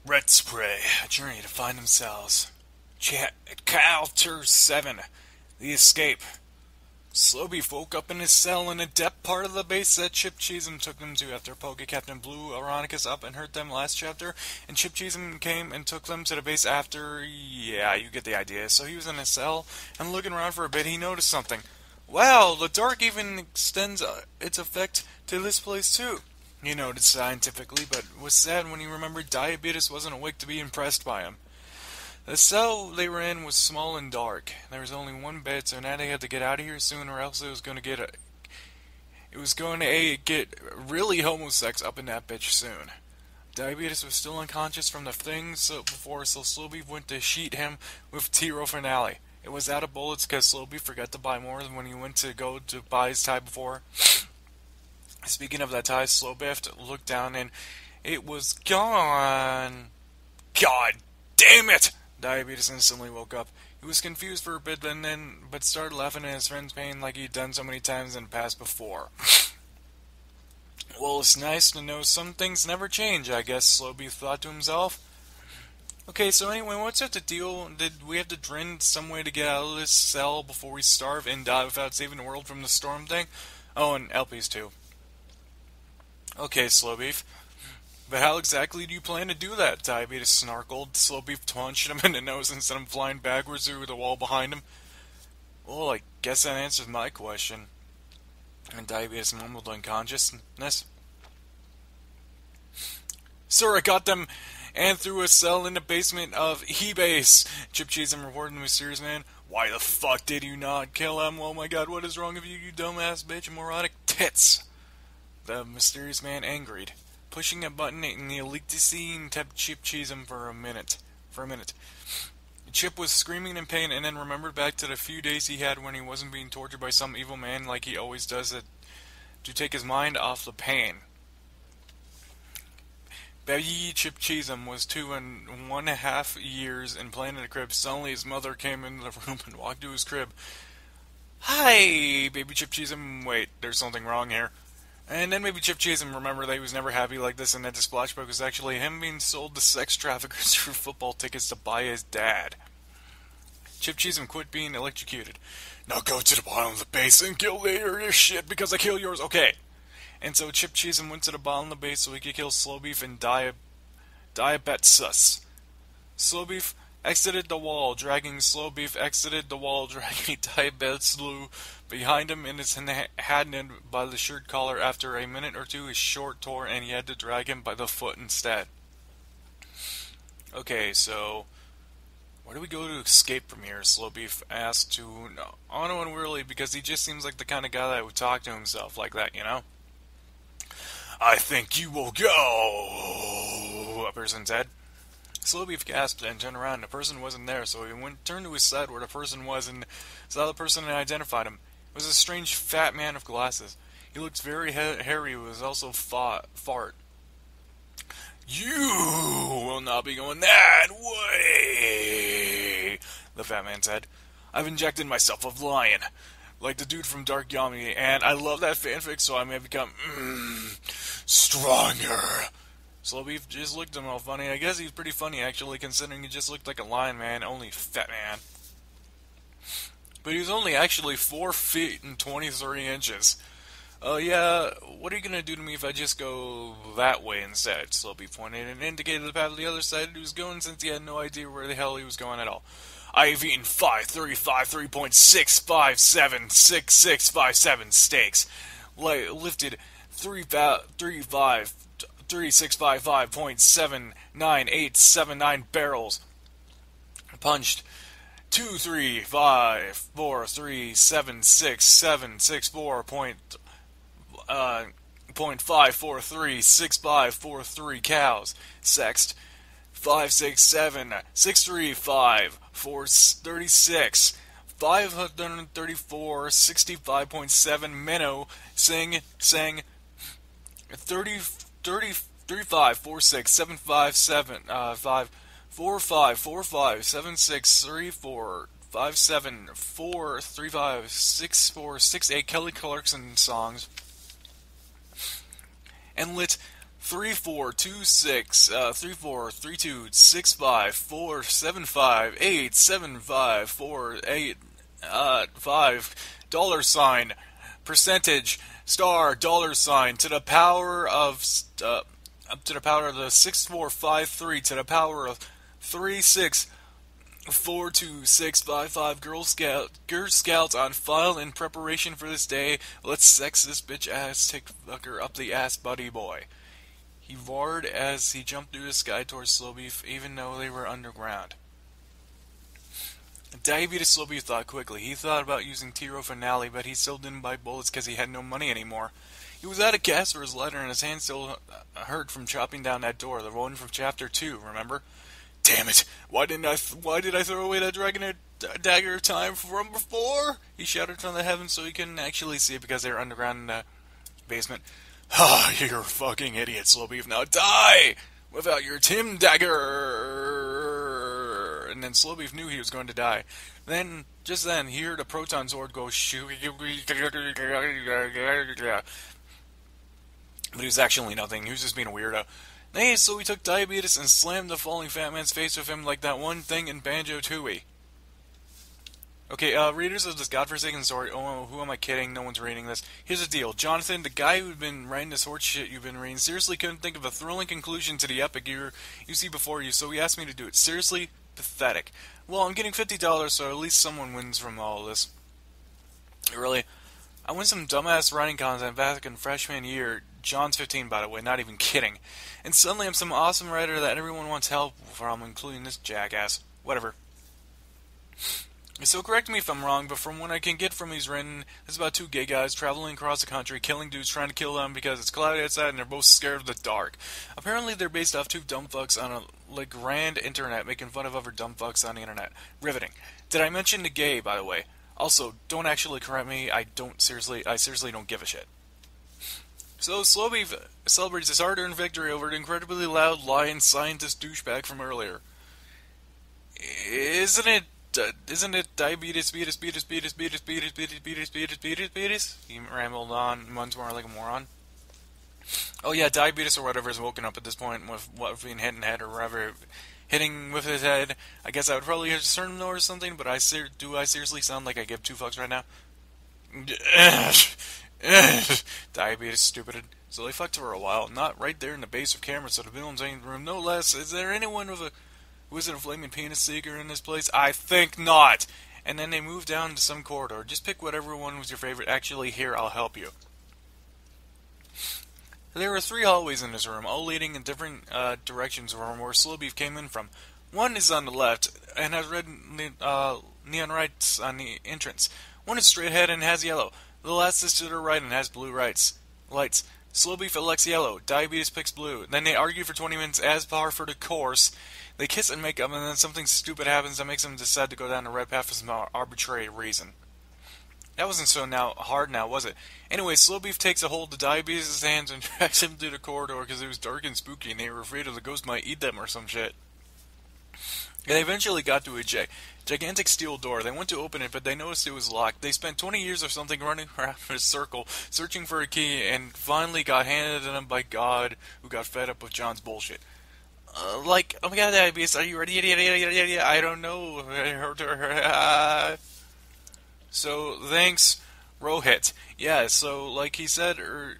Red Spray, a journey to find themselves. Chapter 7, The Escape. Slowbeef woke up in his cell in a depth part of the base that Chip Cheesem took them to after Poke Captain blew Aronicus up and hurt them last chapter, and Chip Cheesem came and took them to the base after. Yeah, you get the idea. So he was in his cell, and looking around for a bit, he noticed something. Wow, the dark even extends its effect to this place too. He noted scientifically, but was sad when he remembered Diabeetus wasn't awake to be impressed by him. The cell they were in was small and dark. There was only one bed, so now they had to get out of here soon, or else it was going to get really homosex up in that bitch soon. Diabeetus was still unconscious from the things before, so Slowbeef went to sheet him with Tiro Finale. It was out of bullets because Slowbeef forgot to buy more than when he went to go to buy his tie before. Speaking of that tie, Slowbeef looked down and it was gone. God damn it! Diabeetus instantly woke up. He was confused for a bit, but started laughing at his friend's pain like he'd done so many times in the past before. Well, it's nice to know some things never change, I guess, Slowbeef thought to himself. Okay, so anyway, what's up the deal? Did we have to drain some way to get out of this cell before we starve and die without saving the world from the storm thing? Oh, and LPs too. Okay, Slowbeef. But how exactly do you plan to do that? Diabeetus snarkled. Slowbeef punched him in the nose and sent him flying backwards through the wall behind him. Well, I guess that answers my question. And Diabeetus mumbled unconsciousness. Sir, I got them and threw a cell in the basement of He-Base. Chip Cheesem reported the mysterious man. Why the fuck did you not kill him? Oh my god, what is wrong with you, you dumbass bitch? Homoerotic tits. The mysterious man angered. Pushing a button in the elite scene kept Chip Cheesem for a minute. Chip was screaming in pain and then remembered back to the few days he had when he wasn't being tortured by some evil man like he always does to take his mind off the pain. Baby Chip Cheesem was 2.5 years and playing in the crib. Suddenly his mother came into the room and walked to his crib. Hi, baby Chip Cheesem. Wait, there's something wrong here. And then maybe Chip Cheesem remembered that he was never happy like this and that the splashback was actually him being sold to sex traffickers for football tickets to buy his dad. Chip Cheesem quit being electrocuted. Now go to the bottom of the base and kill your shit because I kill yours. Okay. And so Chip Cheesem went to the bottom of the base so he could kill Slowbeef and Diabeetus. Slowbeef exited the wall, dragging Diabeetus behind him in his hand by the shirt collar. After a minute or two, his short tore and he had to drag him by the foot instead. Okay, so where do we go to escape from here? Slowbeef asked to Ono and Whirly because he just seems like the kind of guy that would talk to himself like that, you know? I think you will go, a person said. Slowbeef gasped and turned around. The person wasn't there, so he turned to his side where the person was and saw the person and identified him. It was a strange fat man with glasses. He looked very hairy, but was also fart. You will not be going that way, the fat man said. I've injected myself with lion, like the dude from Dark Yami, and I love that fanfic, so I may become stronger. Slowbeef just looked at him all funny. I guess he's pretty funny, actually, considering he just looked like a lion man, only fat man. But he was only actually 4 feet and 23 inches. Yeah, what are you gonna do to me if I just go that way instead? Slowbeef pointed and indicated the path to the other side he was going since he had no idea where the hell he was going at all. I've eaten 3.57 steaks. Lifted 3655.79879 barrels. Punched 235.5436543 cows. Sexed 567-635-436 534-65.7 minnow sang 3545-7634-57-435-647-435-6468 Kelly Clarkson songs and lit 3426 $5 percentage star $sign to the power of up to the power of the 6453 to the power of 364265 Girl Scouts on file in preparation for this day. Let's sex this bitch ass tick fucker up the ass, buddy boy. He roared as he jumped through the sky towards Slowbeef, even though they were underground. Diabeetus Slowbeef thought quickly. He thought about using Tiro Finale, but he still didn't buy bullets because he had no money anymore. He was out of gas for his lighter, and his hand still hurt from chopping down that door, the one from Chapter 2, remember? Damn it! Why did I throw away that dragon dagger of time from before? He shouted from the heavens so he couldn't actually see it because they were underground in the basement. Ah, you're a fucking idiot, Slowbeef. Now die! Without your Tim dagger! And then Slowbeef knew he was going to die. Just then, he heard a proton sword go shoo. But he was actually nothing. He was just being a weirdo. Hey, so he took Diabeetus and slammed the falling fat man's face with him like that one thing in Banjo-Tooie. Okay, readers of this godforsaken story, oh, who am I kidding? No one's reading this. Here's the deal. Jonathan, the guy who'd been writing this horse shit you've been reading, seriously couldn't think of a thrilling conclusion to the epic you see before you, so he asked me to do it. Seriously pathetic. Well, I'm getting $50, so at least someone wins from all of this. Really, I won some dumbass writing content back in freshman year. John's 15, by the way, not even kidding. And suddenly I'm some awesome writer that everyone wants help from, including this jackass. Whatever. So correct me if I'm wrong, but from what I can get from these written, it's about two gay guys traveling across the country, killing dudes trying to kill them because it's cloudy outside and they're both scared of the dark. Apparently they're based off two dumb fucks on a grand internet making fun of other dumb fucks on the internet. Riveting. Did I mention the gay, by the way? Also, don't actually correct me, I seriously don't give a shit. So Slowbeef celebrates his hard-earned victory over the incredibly loud lion scientist douchebag from earlier. Isn't it diabetes, beatus? He rambled on once more like a moron. Oh yeah, Diabeetus or whatever is woken up at this point with what being hit in the head or whatever, hitting with his head. I guess I would probably have to turn him or something, but do I seriously sound like I give two fucks right now? Diabeetus stupid. So they fucked for a while, not right there in the base of cameras, so the villain's in the room. No less. Is there anyone who isn't a flaming penis seeker in this place? I think not. And then they moved down to some corridor. Just pick whatever one was your favorite. Actually, here, I'll help you. There were 3 hallways in this room, all leading in different directions from where Slowbeef came in from. One is on the left, and has red neon lights on the entrance. One is straight ahead and has yellow. The last is to the right and has blue lights. Slowbeef elects yellow. Diabeetus picks blue. Then they argue for 20 minutes as par for the course. They kiss and make up, and then something stupid happens that makes them decide to go down the red path for some arbitrary reason. That wasn't so hard now, was it? Anyway, Slowbeef takes a hold of Diabeetus' hands and drags him through the corridor because it was dark and spooky and they were afraid of the ghost might eat them or some shit. They eventually got to a gigantic steel door. They went to open it, but they noticed it was locked. They spent 20 years or something running around in a circle, searching for a key, and finally got handed to them by God, who got fed up with John's bullshit. Oh my god, Diabeetus, are you ready? I don't know. So, thanks, Rohit. Yeah, so, like he said, or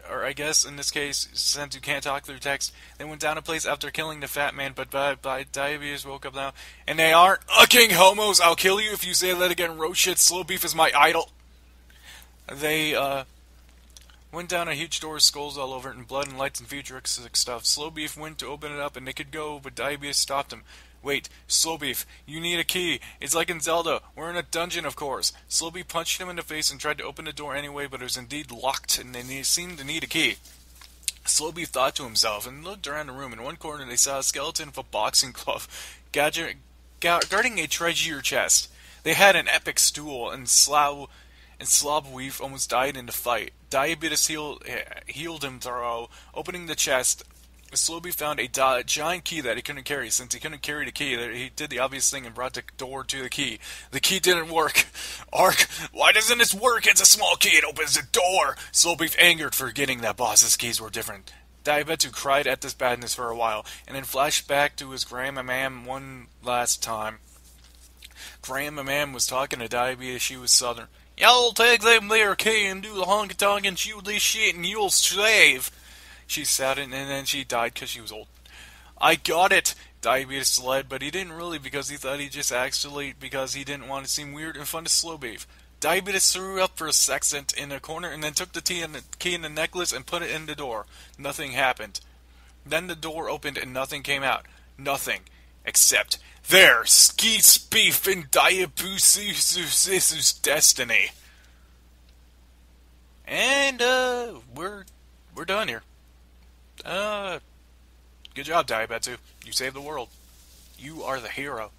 I guess in this case, since you can't talk through text, they went down a place after killing the fat man, but Diabeetus woke up now, and they aren't fucking homos. I'll kill you if you say that again. Rohit, Slowbeef is my idol. They, went down a huge door with skulls all over it and blood and lights and futuristic stuff. Slowbeef went to open it up and they could go, but Diabeetus stopped him. Wait, Slowbeef, you need a key. It's like in Zelda. We're in a dungeon, of course. Slowbeef punched him in the face and tried to open the door anyway, but it was indeed locked and they seemed to need a key. Slowbeef thought to himself and looked around the room. In one corner they saw a skeleton of a boxing glove guarding a treasure chest. They had an epic stool, and Slowbeef almost died in the fight. Diabeetus healed him through opening the chest. Slowbeef found a giant key that he couldn't carry. Since he couldn't carry the key, he did the obvious thing and brought the door to the key. The key didn't work. Ark, why doesn't this work? It's a small key. It opens the door. Slowbeef angered, forgetting that boss's keys were different. Diabetu cried at this badness for a while, and then flashed back to his grandma mam one last time. Grandma mam was talking to Diabetes. She was southern. "Y'all take them there key and do the honky-tonk and chew this shit and you'll save," she said, and then she died because she was old. "I got it," Diabetes led, but he didn't really because he thought he just actually because he didn't want to seem weird in front of Slowbeef. Diabetes threw up for a second in a corner and then took the key in the necklace and put it in the door. Nothing happened. Then the door opened and nothing came out. Nothing. Except, there, Skeet's beef and Diabeetus' destiny. And, we're done here. Good job, Diabetu. You saved the world. You are the hero.